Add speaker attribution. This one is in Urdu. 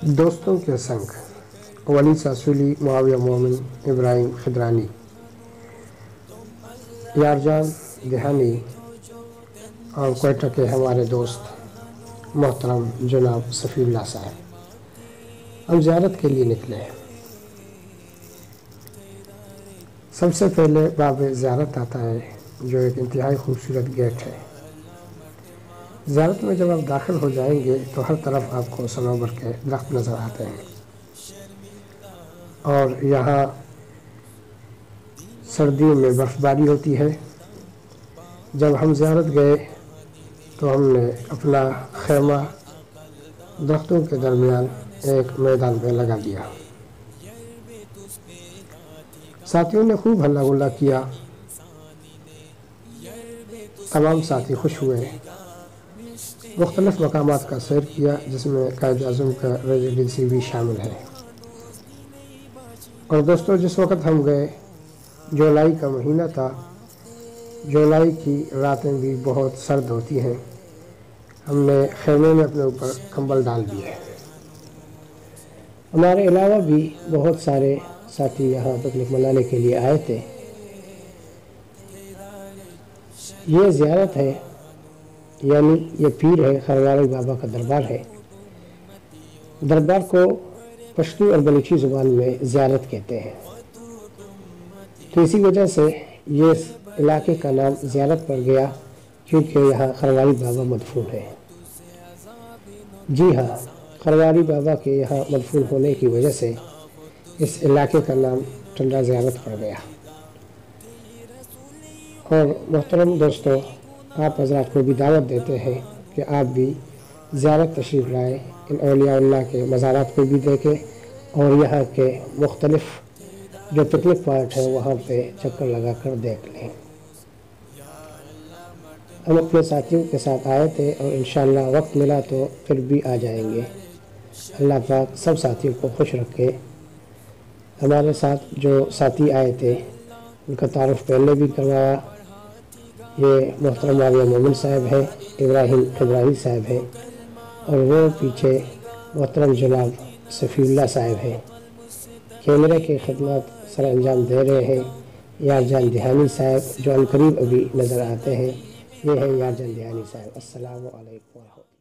Speaker 1: دوستوں کے سنگ ولی ساسولی، معاویہ مومن، ابراہیم خدرانی، یارجان دہانی اور کوئٹہ کے ہمارے دوست محترم جناب صفی اللہ صاحب، ہم زیارت کے لیے نکلے ہیں۔ سب سے پہلے باب زیارت آتا ہے جو ایک انتہائی خوبصورت گیٹ ہے۔ زیارت میں جب آپ داخل ہو جائیں گے تو ہر طرف آپ کو صنوبر کے درخت نظر آتے ہیں، اور یہاں سردیوں میں برف باری ہوتی ہے۔ جب ہم زیارت گئے تو ہم نے اپنا خیمہ درختوں کے درمیان ایک میدان پہ لگا دیا۔ ساتھیوں نے خوب ہلا گلا کیا، تمام ساتھی خوش ہوئے، مختلف مقامات کا سیر کیا جس میں قائد اعظم کا ریزیڈنسی بھی شامل ہے۔ اور دوستوں، جس وقت ہم گئے جولائی کا مہینہ تھا۔ جولائی کی راتیں بھی بہت سرد ہوتی ہیں۔ ہم نے خیمے میں اپنے اوپر کمبل ڈال دیے۔ ہمارے علاوہ بھی بہت سارے ساتھی یہاں پکنک منانے کے لیے آئے تھے۔ یہ زیارت ہے، یعنی یہ پیر ہے، خرواری بابا کا دربار ہے۔ دربار کو پشتو اور بلوچی زبان میں زیارت کہتے ہیں، تو اسی وجہ سے یہ علاقے کا نام زیارت پڑ گیا، کیونکہ یہاں خرواری بابا مدفون ہے۔ جی ہاں، خرواری بابا کے یہاں مدفون ہونے کی وجہ سے اس علاقے کا نام ٹنڈا زیارت پڑ گیا۔ اور محترم دوستوں، آپ حضرات کو بھی دعوت دیتے ہیں کہ آپ بھی زیارت تشریف لائیں، ان اولیاء اللہ کے مزارات کو بھی دیکھیں اور یہاں کے مختلف جو پکنک پوائنٹ ہیں وہاں پہ چکر لگا کر دیکھ لیں۔ ہم اپنے ساتھیوں کے ساتھ آئے تھے اور انشاءاللہ وقت ملا تو پھر بھی آ جائیں گے۔ اللہ پاک سب ساتھیوں کو خوش رکھے۔ ہمارے ساتھ جو ساتھی آئے تھے ان کا تعارف پہلے بھی کروایا۔ یہ محترم معاویہ مومن صاحب ہیں، ابراہیم خدرانی صاحب ہیں، اور وہ پیچھے محترم جناب صفی اللہ صاحب ہیں۔ کیمرے کی خدمات سر انجام دے رہے ہیں یارجان دہانی صاحب، جو عنقریب ابھی نظر آتے ہیں۔ یہ ہیں یارجان دہانی صاحب۔ السلام علیکم ورحمۃ اللہ۔